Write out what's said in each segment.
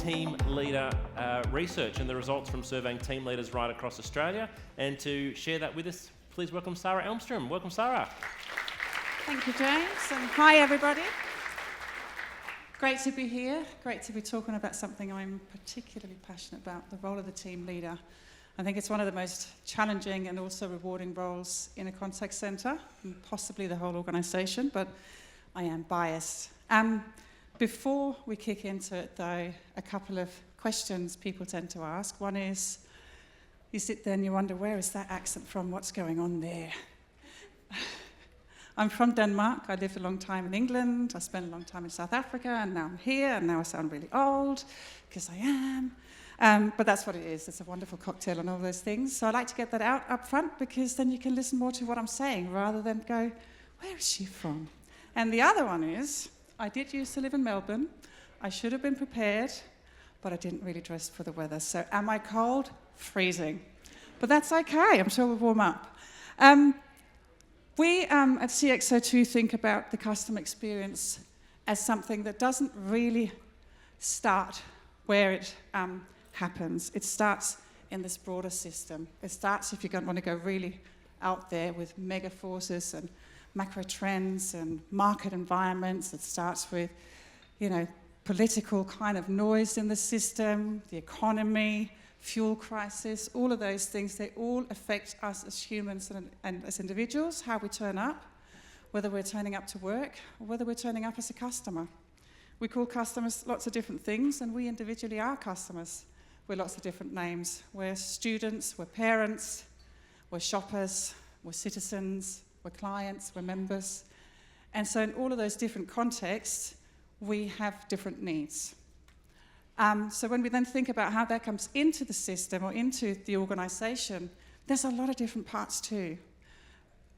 team leader research and the results from surveying team leaders right across Australia. And to share that with us, please welcome Sarah Elmstrom. Welcome, Sarah. Thank you, James, and hi, everybody. Great to be here. Great to be talking about something I'm particularly passionate about, the role of the team leader. I think it's one of the most challenging and also rewarding roles in a contact centre, and possibly the whole organisation, but I am biased. Before we kick into it, though, a couple of questions people tend to ask. One is, you sit there and you wonder, where is that accent from? What's going on there? I'm from Denmark. I lived a long time in England. I spent a long time in South Africa, and now I'm here, and now I sound really old, because I am. But that's what it is. It's a wonderful cocktail and all those things. So I like to get that out up front, because then you can listen more to what I'm saying, rather than go, where is she from? And the other one is, I did used to live in Melbourne. I should have been prepared, but I didn't really dress for the weather. So am I cold? Freezing. But that's okay. I'm sure we'll warm up. We at CXO2 think about the customer experience as something that doesn't really start where it happens. It starts in this broader system. It starts, if you want to go really out there, with mega forces and macro trends and market environments. It starts with, political kind of noise in the system, the economy, fuel crisis, all of those things. They all affect us as humans and as individuals, how we turn up, whether we're turning up to work or whether we're turning up as a customer. We call customers lots of different things, and we individually are customers with lots of different names. We're students, we're parents, we're shoppers, we're citizens, we're clients, we're members. And so in all of those different contexts, we have different needs. So when we then think about how that comes into the system or into the organisation, there's a lot of different parts too.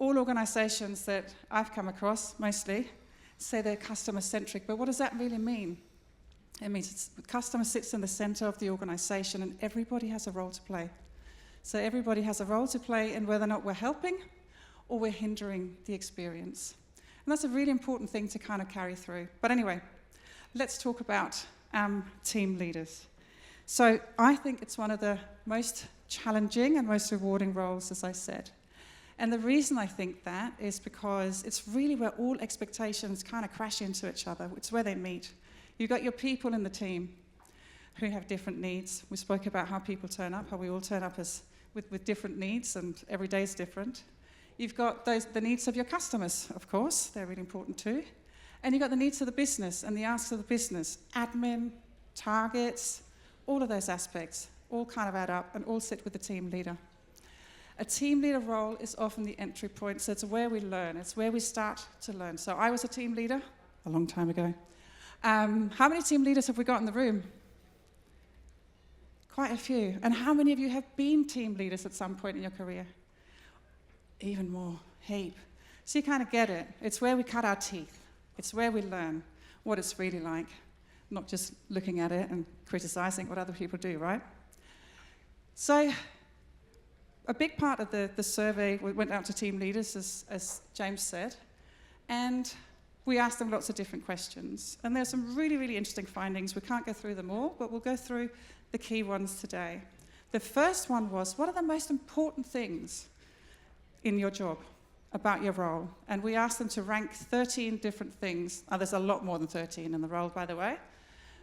All organisations that I've come across, mostly, say they're customer-centric, but what does that really mean? It means the customer sits in the centre of the organisation, and everybody has a role to play. So everybody has a role to play in whether or not we're helping or we're hindering the experience. And that's a really important thing to kind of carry through. But anyway, let's talk about team leaders. So I think it's one of the most challenging and most rewarding roles, as I said. And the reason I think that is because it's really where all expectations kind of crash into each other. It's where they meet. You've got your people in the team who have different needs. We spoke about how people turn up, how we all turn up with different needs, and every day is different. You've got the needs of your customers, of course. They're really important too. And you've got the needs of the business and the asks of the business. Admin, targets, all of those aspects all kind of add up and all sit with the team leader. A team leader role is often the entry point, so it's where we learn. It's where we start to learn. So I was a team leader a long time ago. How many team leaders have we got in the room? Quite a few. And how many of you have been team leaders at some point in your career? Even more, heap. So you kind of get it. It's where we cut our teeth. It's where we learn what it's really like, not just looking at it and criticising what other people do, right? So a big part of the survey, we went out to team leaders, as James said, and we asked them lots of different questions. And there's some really, really interesting findings. We can't go through them all, but we'll go through the key ones today. The first one was, what are the most important things in your job, about your role? And we asked them to rank 13 different things. There's a lot more than 13 in the role, by the way.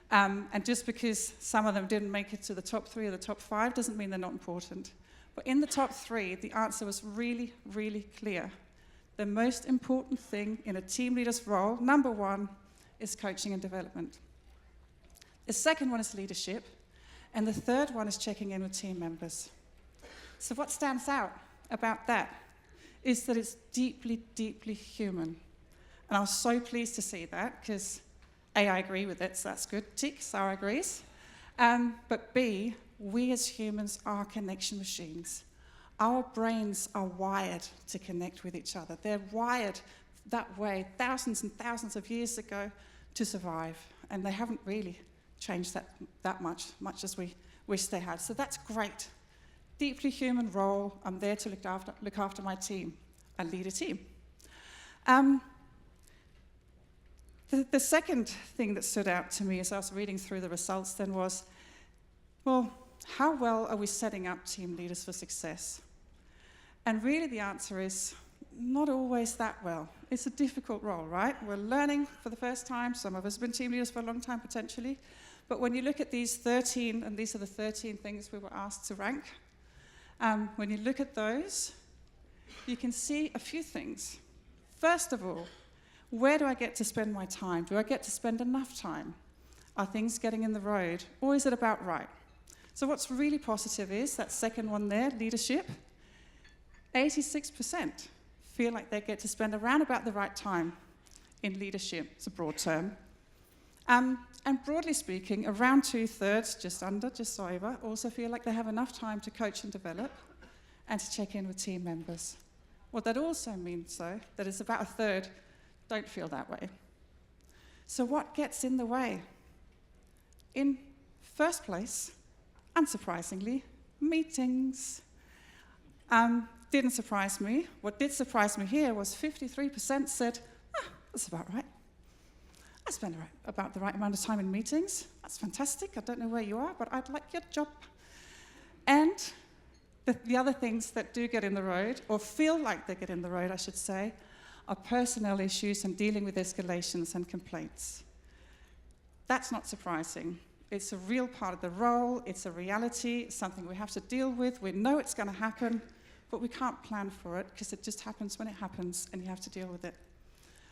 And just because some of them didn't make it to the top 3 or the top 5 doesn't mean they're not important. But in the top 3, the answer was really, really clear. The most important thing in a team leader's role, number 1, is coaching and development. The second one is leadership. And the third one is checking in with team members. So what stands out about that is that it's deeply, deeply human. And I was so pleased to see that, because A, I agree with it, so that's good. Tick, Sarah agrees. But B, we as humans are connection machines. Our brains are wired to connect with each other. They're wired that way thousands and thousands of years ago to survive. And they haven't really changed that much as we wish they had. So that's great. Deeply human role. I'm there to look after my team and lead a team. The second thing that stood out to me as I was reading through the results then was, well, how well are we setting up team leaders for success? And really the answer is not always that well. It's a difficult role, right? We're learning for the first time. Some of us have been team leaders for a long time potentially. But when you look at these 13, and these are the 13 things we were asked to rank, when you look at those, you can see a few things. First of all, where do I get to spend my time? Do I get to spend enough time? Are things getting in the road? Or is it about right? So what's really positive is that second one there, leadership. 86% feel like they get to spend around about the right time in leadership. It's a broad term. And broadly speaking, around 2/3, just over, also feel like they have enough time to coach and develop and to check in with team members. What that also means, though, that it's about 1/3 don't feel that way. So what gets in the way? In first place, unsurprisingly, meetings. Didn't surprise me. What did surprise me here was 53% said, that's about right. I spend about the right amount of time in meetings. That's fantastic. I don't know where you are, but I'd like your job. And the other things that do get in the road, or feel like they get in the road, I should say, are personnel issues and dealing with escalations and complaints. That's not surprising. It's a real part of the role. It's a reality. It's something we have to deal with. We know it's going to happen, but we can't plan for it because it just happens when it happens, and you have to deal with it.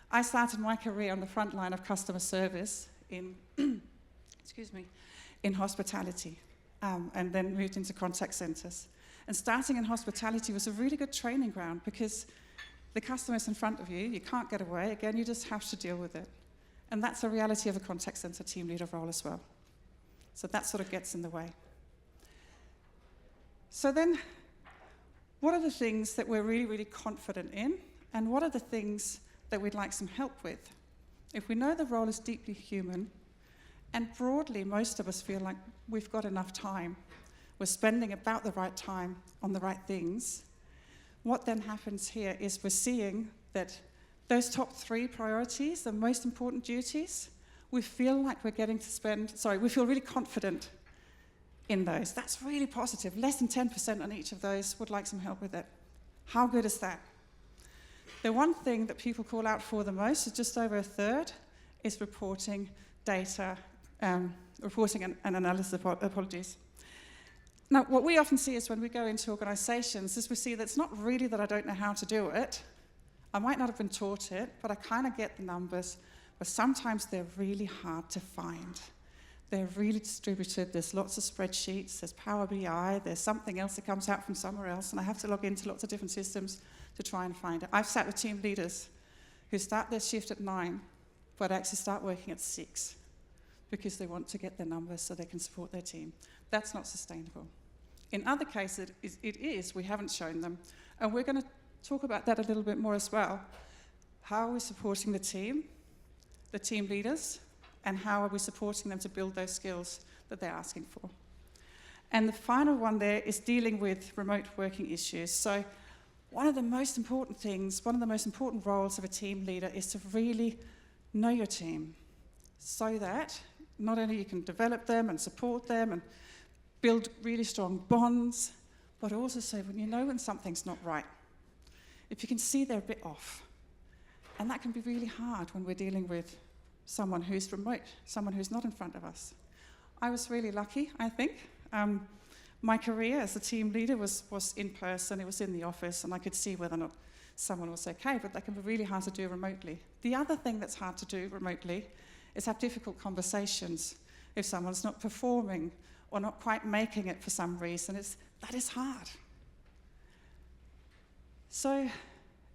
I started my career on the front line of customer service in, in hospitality, and then moved into contact centres. And starting in hospitality was a really good training ground because the customer's in front of you, you can't get away, again, you just have to deal with it. And that's a reality of a contact centre team leader role as well. So that sort of gets in the way. So then, what are the things that we're really, really confident in? And what are the things that we'd like some help with? If we know the role is deeply human, and broadly most of us feel like we've got enough time, we're spending about the right time on the right things, what then happens here is we're seeing that those top 3 priorities, the most important duties, we feel like we're getting to we feel really confident in those. That's really positive. Less than 10% on each of those would like some help with it. How good is that? The one thing that people call out for the most, is just over 1/3, is reporting data, reporting and analysis, apologies. Now, what we often see is when we go into organisations, is we see that it's not really that I don't know how to do it. I might not have been taught it, but I kind of get the numbers, but sometimes they're really hard to find. They're really distributed. There's lots of spreadsheets. There's Power BI. There's something else that comes out from somewhere else, and I have to log into lots of different systems to try and find it. I've sat with team leaders who start their shift at 9, but actually start working at 6 because they want to get their numbers so they can support their team. That's not sustainable. In other cases, it is. We haven't shown them. And we're going to talk about that a little bit more as well. How are we supporting the team leaders, and how are we supporting them to build those skills that they're asking for? And the final one there is dealing with remote working issues. So one of the most important things, one of the most important roles of a team leader is to really know your team so that not only you can develop them and support them and build really strong bonds, but also so when you know when something's not right, if you can see they're a bit off. And that can be really hard when we're dealing with someone who's remote, someone who's not in front of us. I was really lucky, I think. My career as a team leader was in person, it was in the office, and I could see whether or not someone was okay, but that can be really hard to do remotely. The other thing that's hard to do remotely is have difficult conversations if someone's not performing or not quite making it for some reason. That is hard. So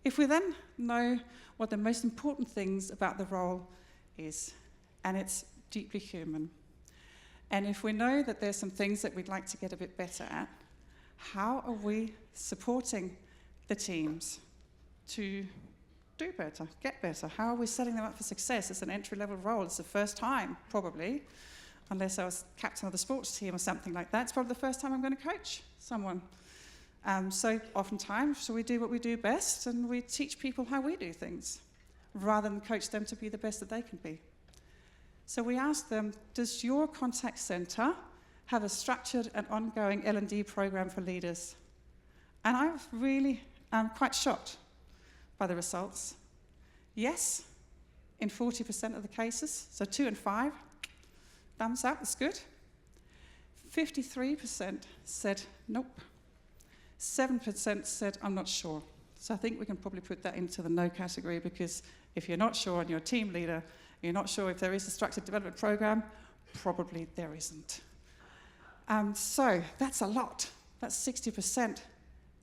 if we then know what the most important things about the role is, and it's deeply human, and if we know that there's some things that we'd like to get a bit better at, how are we supporting the teams to do better, get better? How are we setting them up for success? It's an entry-level role. It's the first time, probably, unless I was captain of the sports team or something like that. It's probably the first time I'm going to coach someone. So oftentimes, we do what we do best, and we teach people how we do things, rather than coach them to be the best that they can be. So we asked them, does your contact center have a structured and ongoing L&D program for leaders? And I was really quite shocked by the results. Yes, in 40% of the cases, so 2 and 5, thumbs up, it's good. 53% said nope. 7% said I'm not sure. So I think we can probably put that into the no category, because if you're not sure and you're a team leader, you're not sure if there is a structured development program, probably there isn't. So that's a lot. That's 60%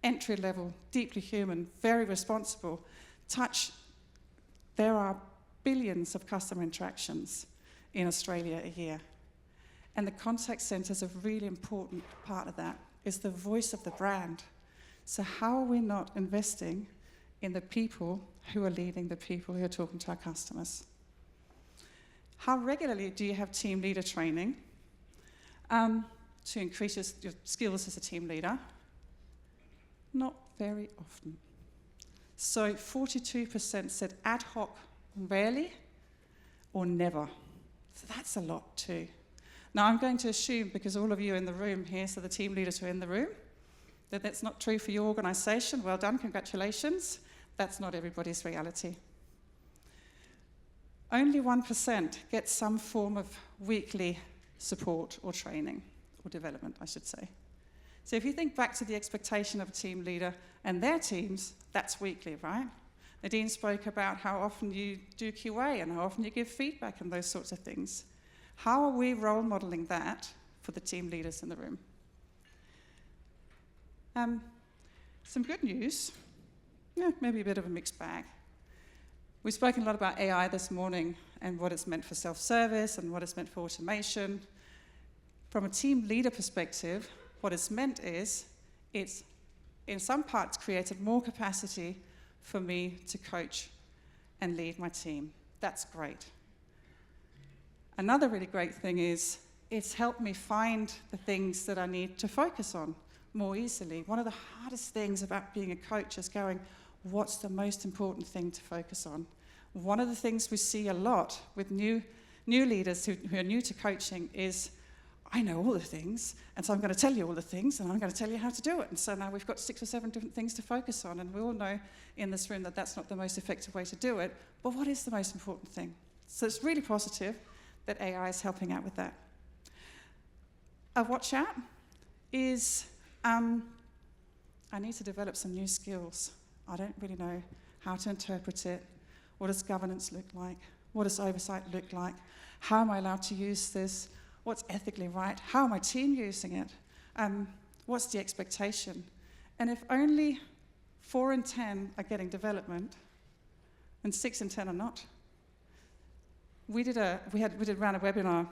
entry level, deeply human, very responsible. Touch, there are billions of customer interactions in Australia a year. And the contact centre is a really important part of that, is the voice of the brand. So how are we not investing in the people who are leading the people who are talking to our customers? How regularly do you have team leader training to increase your skills as a team leader? Not very often. So 42% said ad hoc, rarely, or never. So that's a lot too. Now I'm going to assume, because all of you are in the room here, so the team leaders who are in the room, that that's not true for your organisation. Well done, congratulations. That's not everybody's reality. Only 1% get some form of weekly support or training, or development, I should say. So if you think back to the expectation of a team leader and their teams, that's weekly, right? Nadine spoke about how often you do QA and how often you give feedback and those sorts of things. How are we role modelling that for the team leaders in the room? Some good news, maybe a bit of a mixed bag. We've spoken a lot about AI this morning and what it's meant for self-service and what it's meant for automation. From a team leader perspective, what it's meant is, it's in some parts created more capacity for me to coach and lead my team. That's great. Another really great thing is, it's helped me find the things that I need to focus on more easily. One of the hardest things about being a coach is going, what's the most important thing to focus on? One of the things we see a lot with new leaders who are new to coaching is, I know all the things, and so I'm going to tell you all the things, and I'm going to tell you how to do it. And so now we've got 6 or 7 different things to focus on, and we all know in this room that that's not the most effective way to do it. But what is the most important thing? So it's really positive that AI is helping out with that. A watch out is, I need to develop some new skills. I don't really know how to interpret it. What does governance look like? What does oversight look like? How am I allowed to use this? What's ethically right? How are my team using it? What's the expectation? And if only 4 in 10 are getting development and 6 in 10 are not, we ran a webinar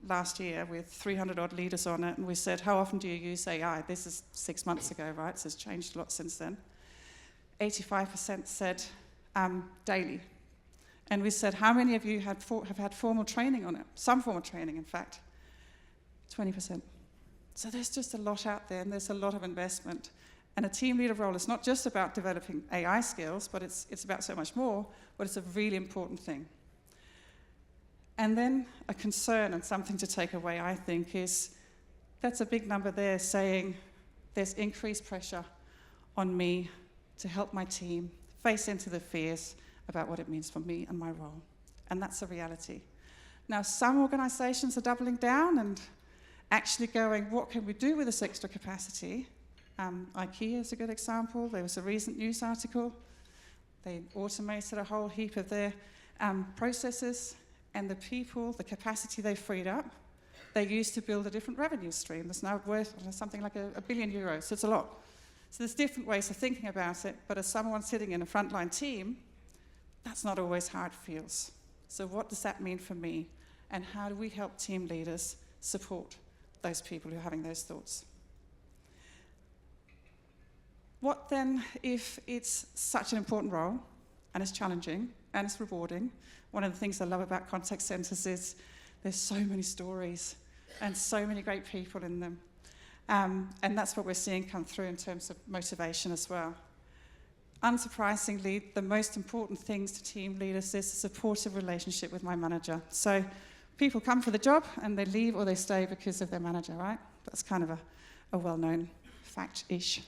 last year with 300 odd leaders on it, and we said, how often do you use AI? This is 6 months ago, right? So it's changed a lot since then. 85% said daily. And we said, how many of you have had formal training on it? Some formal training, in fact. 20%. So there's just a lot out there, and there's a lot of investment. And a team leader role is not just about developing AI skills, but it's about so much more, but it's a really important thing. And then a concern and something to take away, I think, is that's a big number there saying there's increased pressure on me to help my team face into the fears about what it means for me and my role. And that's a reality. Now, some organisations are doubling down and actually going, what can we do with this extra capacity? IKEA is a good example. There was a recent news article. They automated a whole heap of their processes, and the people, the capacity they freed up, they used to build a different revenue stream that's now worth something like €1 billion. So it's a lot. So there's different ways of thinking about it, but as someone sitting in a frontline team, that's not always how it feels. So what does that mean for me? And how do we help team leaders support those people who are having those thoughts? What then if it's such an important role, and it's challenging, and it's rewarding? One of the things I love about contact centres is there's so many stories and so many great people in them. And that's what we're seeing come through in terms of motivation as well. unsurprisingly, the most important things to team leaders is a supportive relationship with my manager. So people come for the job and they leave or they stay because of their manager, right? That's kind of a well-known fact-ish.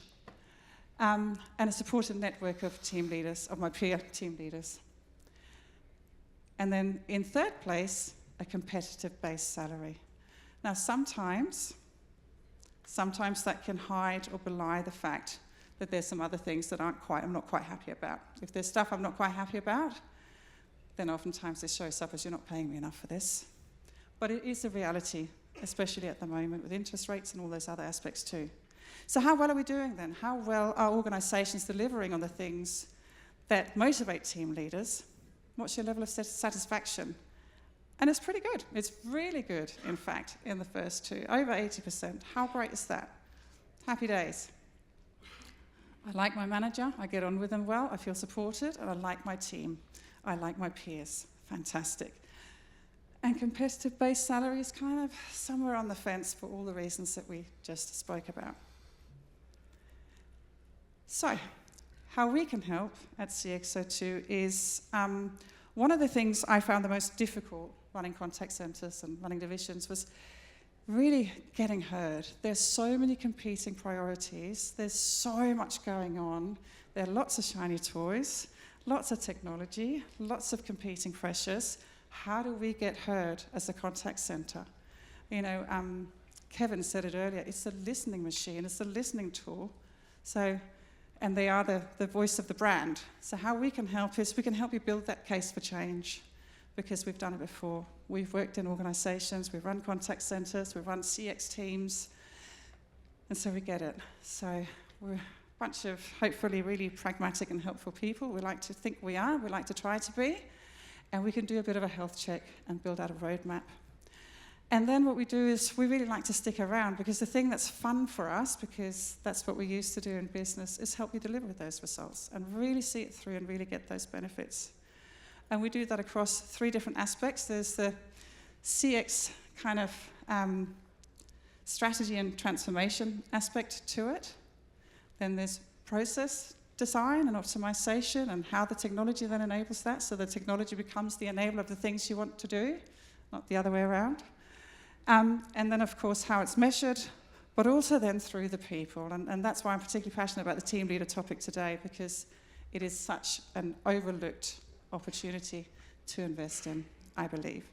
And a supportive network of team leaders, of my peer team leaders. And then in third place, a competitive base salary. Now sometimes that can hide or belie the fact that there's some other things that I'm not quite happy about. If there's stuff I'm not quite happy about, then oftentimes this shows up as you're not paying me enough for this. But it is a reality, especially at the moment with interest rates and all those other aspects too. So how well are we doing then? How well are organisations delivering on the things that motivate team leaders? What's your level of satisfaction? And it's pretty good. It's really good, in fact, in the first two. Over 80%. How great is that? Happy days. I like my manager. I get on with them well. I feel supported. And I like my team. I like my peers. Fantastic. And competitive base salary is kind of somewhere on the fence for all the reasons that we just spoke about. So, how we can help at CXO2 is one of the things I found the most difficult running contact centres and running divisions was really getting heard. There's so many competing priorities. There's so much going on. There are lots of shiny toys, lots of technology, lots of competing pressures. How do we get heard as a contact centre? You know, Kevin said it earlier, it's a listening machine, it's a listening tool. So, and they are the voice of the brand. So how we can help is we can help you build that case for change because we've done it before. We've worked in organisations, we've run contact centres, we've run CX teams, and so we get it. So we're a bunch of hopefully really pragmatic and helpful people. We like to think we are, we like to try to be, and we can do a bit of a health check and build out a roadmap. And then what we do is we really like to stick around because the thing that's fun for us, because that's what we used to do in business, is help you deliver those results and really see it through and really get those benefits. And we do that across 3 different aspects. There's the CX kind of strategy and transformation aspect to it. Then there's process design and optimization and how the technology then enables that. So the technology becomes the enabler of the things you want to do, not the other way around. And then, of course, how it's measured, but also then through the people. And that's why I'm particularly passionate about the team leader topic today, because it is such an overlooked opportunity to invest in, I believe.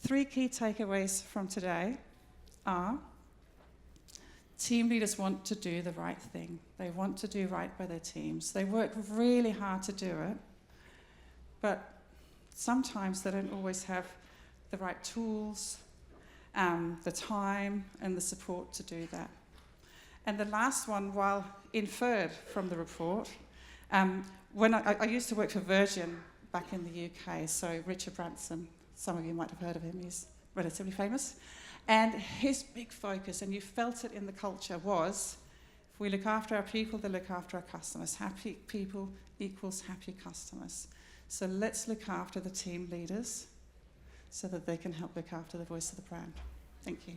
3 key takeaways from today are team leaders want to do the right thing. They want to do right by their teams. They work really hard to do it, but sometimes they don't always have the right tools, the time and the support to do that. And the last one, while inferred from the report, when I used to work for Virgin back in the UK, so Richard Branson, some of you might have heard of him, he's relatively famous, and his big focus, and you felt it in the culture, was if we look after our people, they look after our customers. Happy people equals happy customers. So let's look after the team leaders so that they can help look after the voice of the brand. Thank you.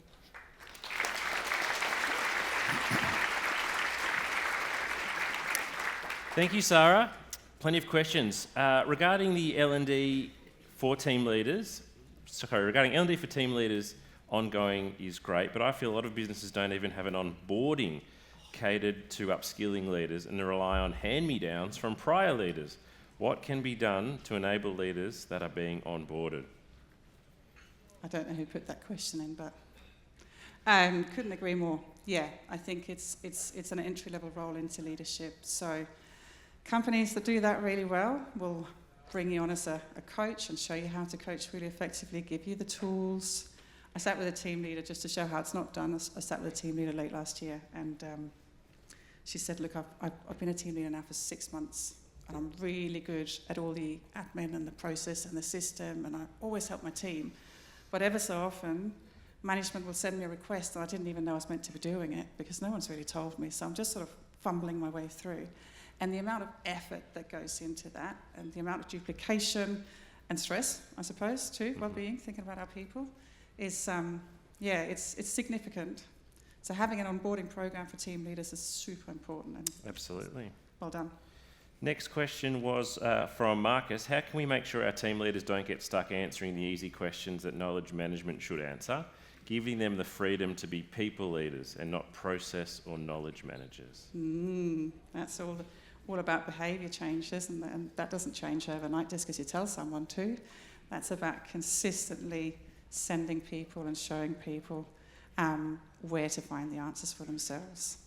Thank you, Sarah. Plenty of questions. Regarding the L&D for team leaders, regarding L&D for team leaders, ongoing is great, but I feel a lot of businesses don't even have an onboarding catered to upskilling leaders and they rely on hand-me-downs from prior leaders. What can be done to enable leaders that are being onboarded? I don't know who put that question in, but couldn't agree more. Yeah, I think it's an entry-level role into leadership. So companies that do that really well will bring you on as a coach and show you how to coach really effectively, give you the tools. I sat with a team leader just to show how it's not done. I sat with a team leader late last year, and she said, look, I've been a team leader now for 6 months, and I'm really good at all the admin and the process and the system, and I always help my team. But ever so often, management will send me a request, and I didn't even know I was meant to be doing it because no one's really told me. So I'm just sort of fumbling my way through. And the amount of effort that goes into that, and the amount of duplication and stress, I suppose, too, well-being, thinking about our people, is, it's significant. So having an onboarding program for team leaders is super important. And absolutely. Well done. Next question was from Marcus. How can we make sure our team leaders don't get stuck answering the easy questions that knowledge management should answer, giving them the freedom to be people leaders and not process or knowledge managers? That's all about behaviour change, isn't it? And that doesn't change overnight just because you tell someone to. That's about consistently sending people and showing people where to find the answers for themselves.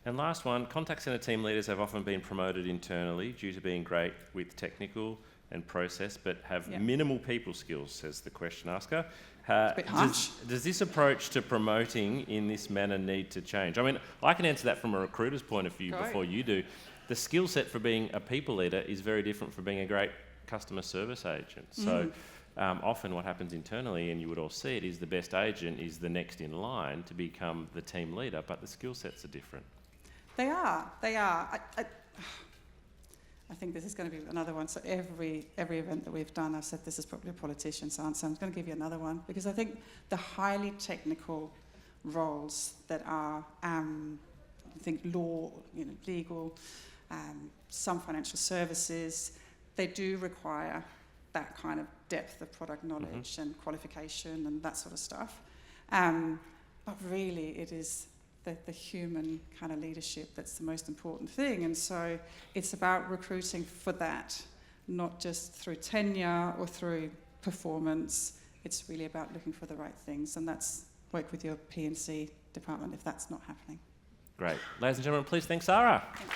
And last one, contact centre team leaders have often been promoted internally due to being great with technical and process, but have minimal people skills, says the question asker. It's a bit harsh. Does this approach to promoting in this manner need to change? I mean, I can answer that from a recruiter's point of view before you do. The skill set for being a people leader is very different from being a great customer service agent. So often what happens internally, and you would all see it, is the best agent is the next in line to become the team leader, but the skill sets are different. They are. I think this is going to be another one. So every event that we've done, I've said this is probably a politician's answer. I'm going to give you another one because I think the highly technical roles that are, I think law, legal, some financial services, they do require that kind of depth of product knowledge and qualification and that sort of stuff. But really, it is the human kind of leadership that's the most important thing. And so it's about recruiting for that, not just through tenure or through performance. It's really about looking for the right things, and that's work with your P&C department if that's not happening. Great. Ladies and gentlemen, please thank Sarah. Thank you.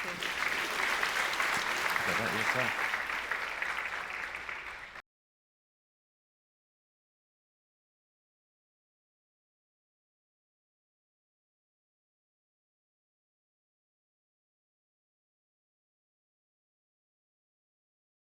Yes, sir.